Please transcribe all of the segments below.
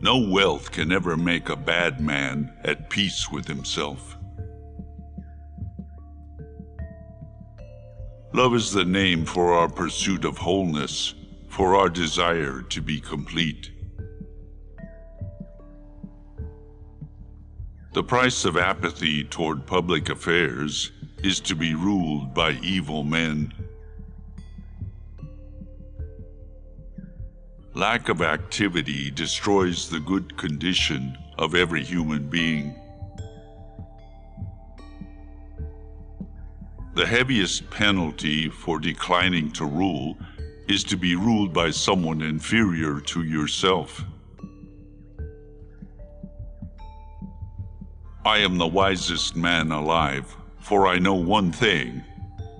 No wealth can ever make a bad man at peace with himself. Love is the name for our pursuit of wholeness, for our desire to be complete. The price of apathy toward public affairs is to be ruled by evil men. Lack of activity destroys the good condition of every human being. The heaviest penalty for declining to rule is to be ruled by someone inferior to yourself. I am the wisest man alive, for I know one thing,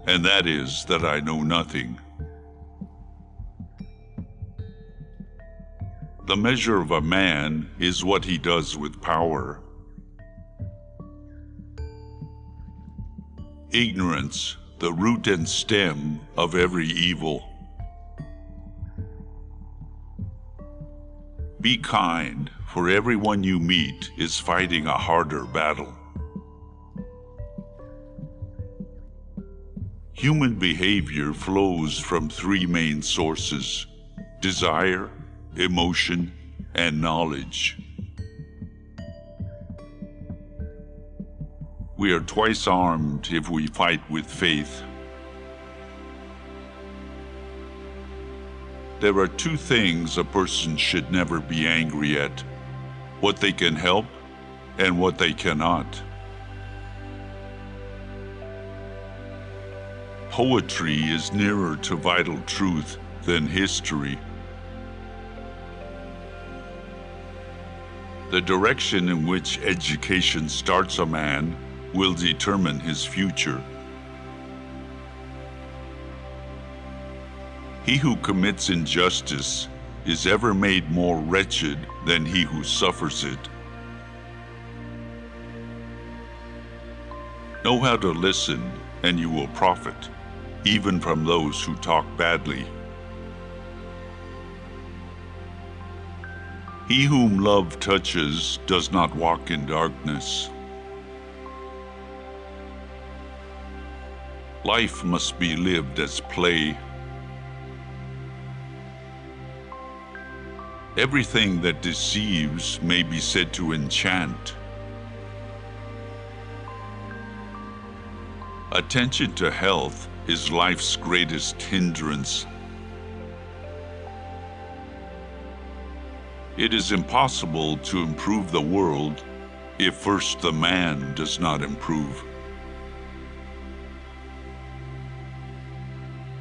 and that is that I know nothing. The measure of a man is what he does with power. Ignorance, the root and stem of every evil. Be kind, for everyone you meet is fighting a harder battle. Human behavior flows from three main sources: desire, emotion, and knowledge. We are twice armed if we fight with faith. There are two things a person should never be angry at: what they can help and what they cannot. Poetry is nearer to vital truth than history. The direction in which education starts a man will determine his future. He who commits injustice is ever made more wretched than he who suffers it. Know how to listen, and you will profit, even from those who talk badly. He whom love touches does not walk in darkness. Life must be lived as play. Everything that deceives may be said to enchant. Attention to health is life's greatest hindrance. It is impossible to improve the world if first the man does not improve.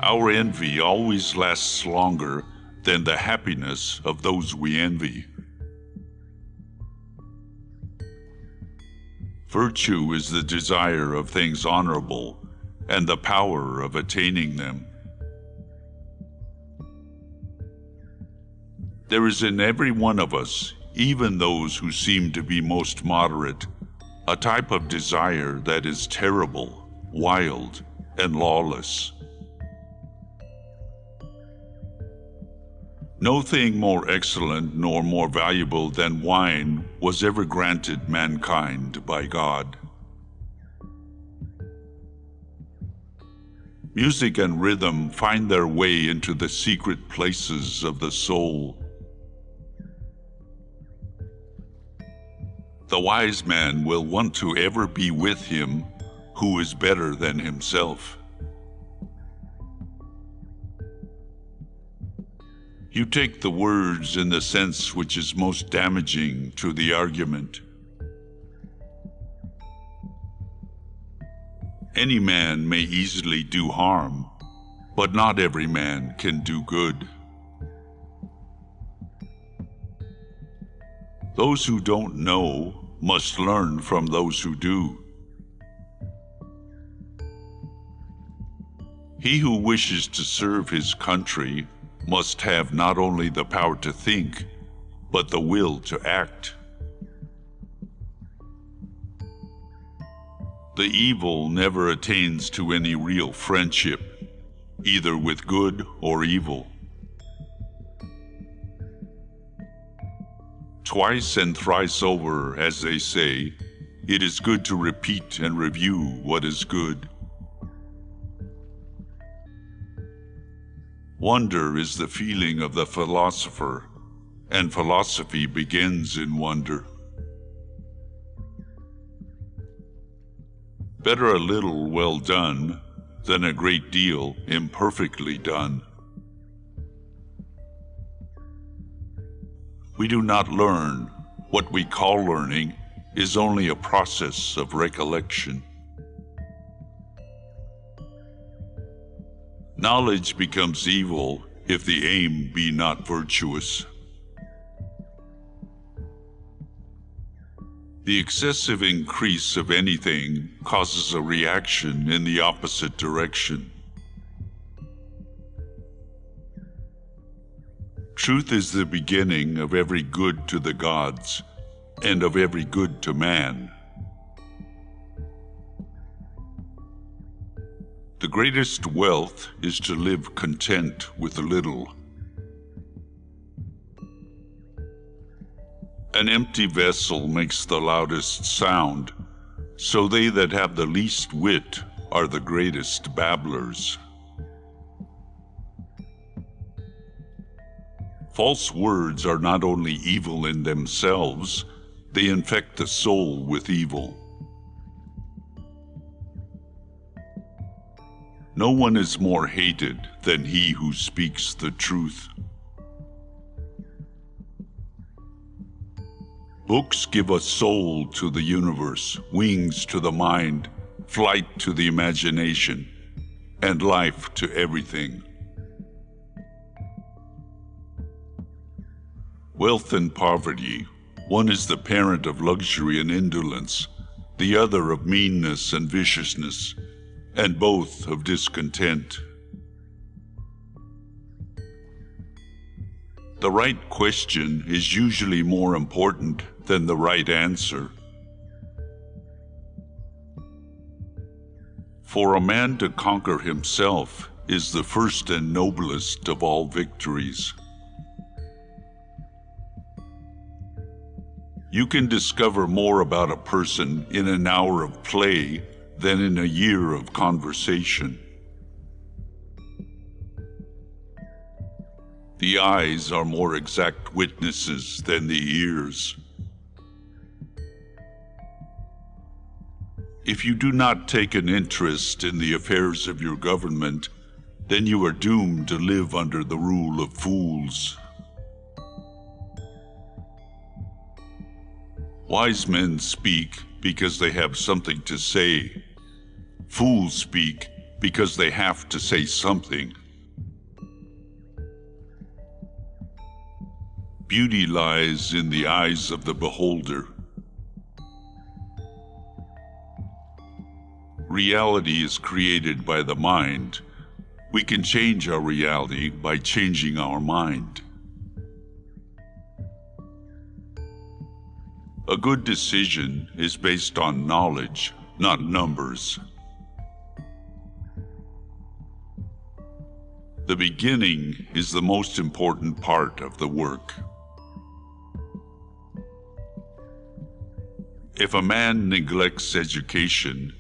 Our envy always lasts longer than the happiness of those we envy. Virtue is the desire of things honorable and the power of attaining them. There is in every one of us, even those who seem to be most moderate, a type of desire that is terrible, wild, and lawless. No thing more excellent nor more valuable than wine was ever granted mankind by God. Music and rhythm find their way into the secret places of the soul. The wise man will want to ever be with him who is better than himself. You take the words in the sense which is most damaging to the argument. Any man may easily do harm, but not every man can do good. Those who don't know must learn from those who do. He who wishes to serve his country must have not only the power to think, but the will to act. The evil never attains to any real friendship, either with good or evil. Twice and thrice over, as they say, it is good to repeat and review what is good. Wonder is the feeling of the philosopher, and philosophy begins in wonder. Better a little well done than a great deal imperfectly done. We do not learn. What we call learning is only a process of recollection. Knowledge becomes evil if the aim be not virtuous. The excessive increase of anything causes a reaction in the opposite direction. Truth is the beginning of every good to the gods, and of every good to man. The greatest wealth is to live content with little. An empty vessel makes the loudest sound, so they that have the least wit are the greatest babblers. False words are not only evil in themselves, they infect the soul with evil. No one is more hated than he who speaks the truth. Books give a soul to the universe, wings to the mind, flight to the imagination, and life to everything. Wealth and poverty, one is the parent of luxury and indolence, the other of meanness and viciousness, and both of discontent. The right question is usually more important than the right answer. For a man to conquer himself is the first and noblest of all victories. You can discover more about a person in an hour of play than in a year of conversation. The eyes are more exact witnesses than the ears. If you do not take an interest in the affairs of your government, then you are doomed to live under the rule of fools. Wise men speak because they have something to say. Fools speak because they have to say something. Beauty lies in the eyes of the beholder. Reality is created by the mind. We can change our reality by changing our mind. A good decision is based on knowledge, not numbers. The beginning is the most important part of the work. If a man neglects education,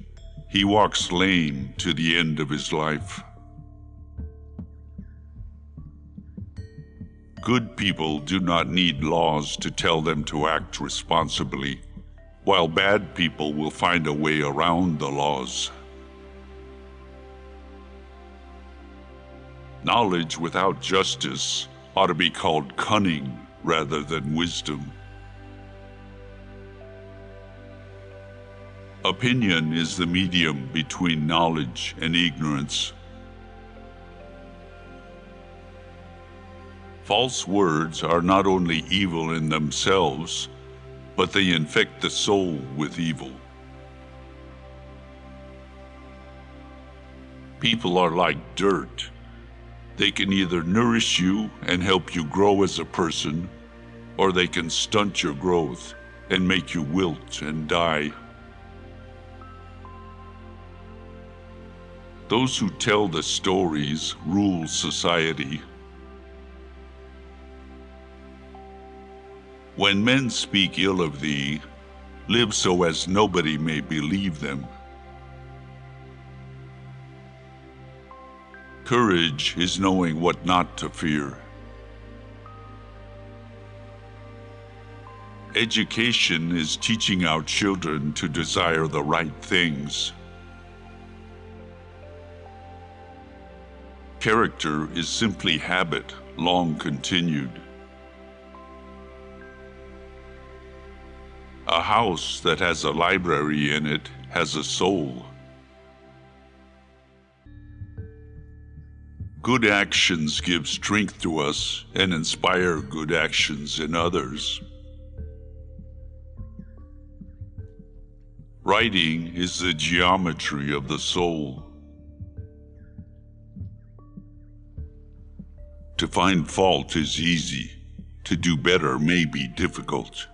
he walks lame to the end of his life. Good people do not need laws to tell them to act responsibly, while bad people will find a way around the laws. Knowledge without justice ought to be called cunning rather than wisdom. Opinion is the medium between knowledge and ignorance. False words are not only evil in themselves, but they infect the soul with evil. People are like dirt. They can either nourish you and help you grow as a person, or they can stunt your growth and make you wilt and die. Those who tell the stories rule society. When men speak ill of thee, live so as nobody may believe them. Courage is knowing what not to fear. Education is teaching our children to desire the right things. Character is simply habit, long continued. A house that has a library in it has a soul. Good actions give strength to us and inspire good actions in others. Writing is the geometry of the soul. To find fault is easy. To do better may be difficult.